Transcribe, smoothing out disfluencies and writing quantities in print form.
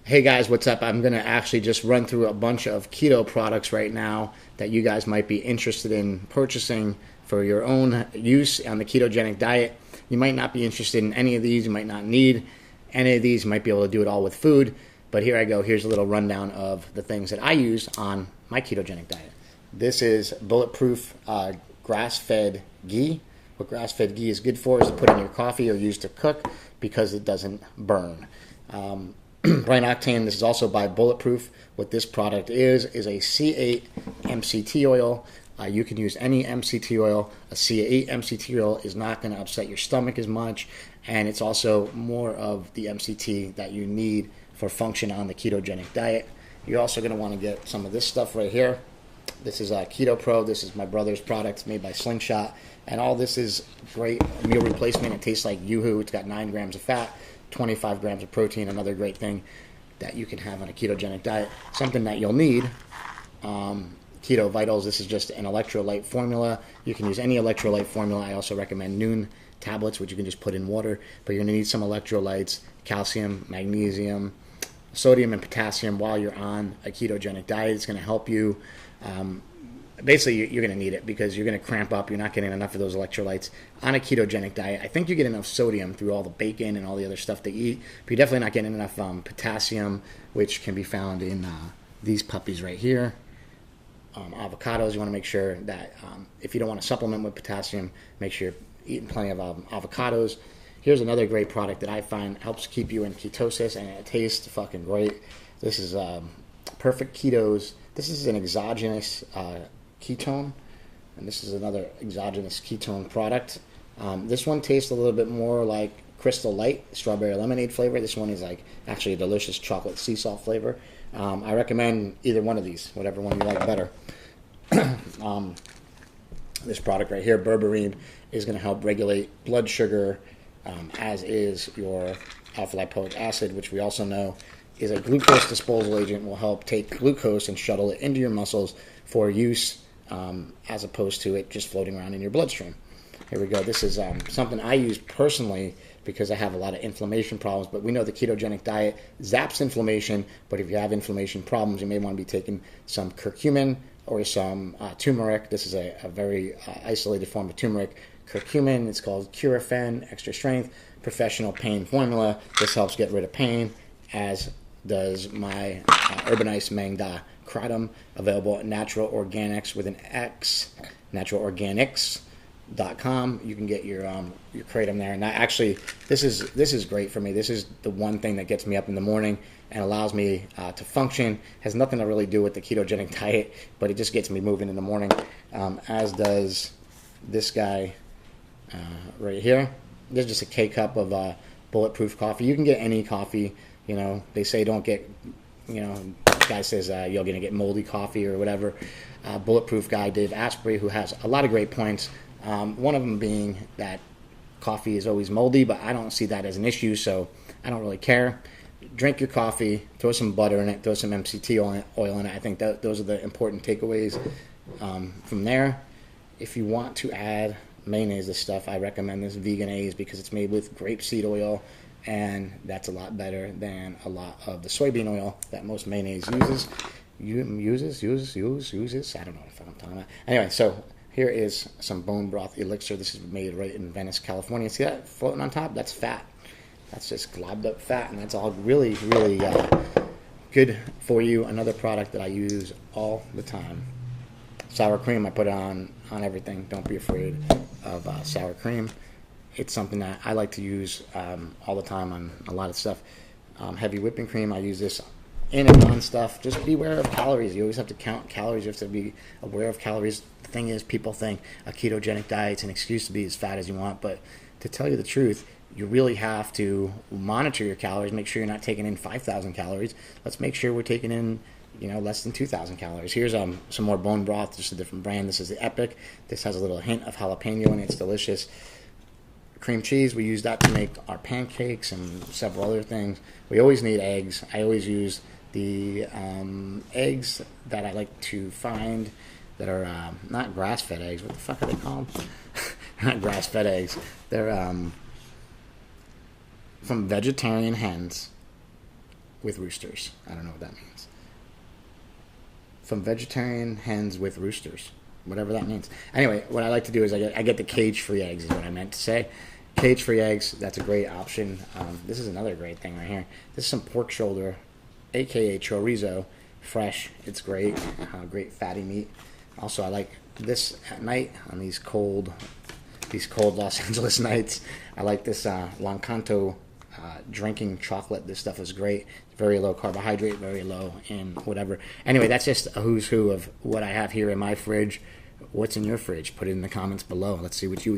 Hey guys, what's up? I'm going to actually just run through a bunch of keto products right now that you guys might be interested in purchasing for your own use on the ketogenic diet. You might not be interested in any of these. You might not need any of these. You might be able to do it all with food. But here I go. Here's a little rundown of the things that I use on my ketogenic diet. This is bulletproof grass-fed ghee. What grass-fed ghee is good for is to put in your coffee or use to cook because it doesn't burn. Brain Octane, this is also by Bulletproof. What this product is a C8 MCT oil. You can use any MCT oil. A C8 MCT oil is not going to upset your stomach as much, and it's also more of the MCT that you need for function on the ketogenic diet. You're also going to want to get some of this stuff right here. This is Keto Pro. This is my brother's product made by Slingshot, and all this is great meal replacement. It tastes like Yoo-hoo. It's got 9 grams of fat, 25 grams of protein, another great thing that you can have on a ketogenic diet. Something that you'll need, Keto Vitals. This is just an electrolyte formula. You can use any electrolyte formula. I also recommend Noon tablets, which you can just put in water, but you're going to need some electrolytes, calcium, magnesium, sodium, and potassium while you're on a ketogenic diet. It's going to help you. Basically, you're going to need it because you're going to cramp up. You're not getting enough of those electrolytes on a ketogenic diet. I think you get enough sodium through all the bacon and all the other stuff they eat, but you're definitely not getting enough potassium, which can be found in these puppies right here. Avocados, you want to make sure that if you don't want to supplement with potassium, make sure you're eating plenty of avocados. Here's another great product that I find helps keep you in ketosis, and it tastes fucking great. This is Perfect Ketos. This is an exogenous ketone, and this is another exogenous ketone product. This one tastes a little bit more like Crystal Light strawberry lemonade flavor. This one is like actually a delicious chocolate sea salt flavor. I recommend either one of these, whatever one you like better. This product right here, berberine, is going to help regulate blood sugar, as is your alpha-lipoic acid, which we also know is a glucose disposal agent. Will help take glucose and shuttle it into your muscles for use, as opposed to it just floating around in your bloodstream. Here we go. This is something I use personally because I have a lot of inflammation problems, but we know the ketogenic diet zaps inflammation, but if you have inflammation problems, you may want to be taking some curcumin or some turmeric. This is a very isolated form of turmeric. Curcumin, it's called Curafen Extra Strength Professional Pain Formula. This helps get rid of pain, as does my Urbanice Mangda Kratom, available at Natural Organics with an X, naturalorganics.com. You can get your kratom there. And this is great for me. This is the one thing that gets me up in the morning and allows me to function. Has nothing to really do with the ketogenic diet, but it just gets me moving in the morning, as does this guy right here. This is just a K-cup of bulletproof coffee. You can get any coffee. You know, they say don't get, guy says you're going to get moldy coffee or whatever. Bulletproof guy, Dave Asprey, who has a lot of great points. One of them being that coffee is always moldy, but I don't see that as an issue, so I don't really care. Drink your coffee, throw some butter in it, throw some MCT oil in it. I think those are the important takeaways from there. If you want to add mayonnaise to stuff, I recommend this Vegan-A's because it's made with grapeseed oil, and that's a lot better than a lot of the soybean oil that most mayonnaise uses. I don't know what I'm talking about. Anyway, so here is some bone broth elixir. This is made right in Venice, California. See that floating on top? That's fat. That's just globbed up fat, and that's all really, really good for you. Another product that I use all the time. Sour cream, I put it on everything. Don't be afraid of sour cream. It's something that I like to use all the time on a lot of stuff. Heavy whipping cream, I use this in and on stuff. Just be aware of calories. You always have to count calories. You have to be aware of calories. The thing is, people think a ketogenic diet's an excuse to be as fat as you want, but to tell you the truth, you really have to monitor your calories, make sure you're not taking in 5,000 calories. Let's make sure we're taking in less than 2,000 calories. Here's some more bone broth, just a different brand. This is the Epic. This has a little hint of jalapeno in it. It's delicious. Cream cheese, we use that to make our pancakes and several other things. We always need eggs. I always use the eggs that I like to find that are not grass-fed eggs. What the fuck are they called? Not grass-fed eggs. They're from vegetarian hens. with roosters. I don't know what that means. From vegetarian hens with roosters, whatever that means. Anyway, what I like to do is I get the cage-free eggs is what I meant to say. Cage-free eggs, that's a great option. This is another great thing right here. This is some pork shoulder, aka chorizo, fresh. It's great, great fatty meat. Also, I like this at night on these cold Los Angeles nights. I like this Lancanto drinking chocolate. This stuff is great. Very low carbohydrate, very low in whatever. Anyway, that's just a who's who of what I have here in my fridge. What's in your fridge? Put it in the comments below. Let's see what you eat.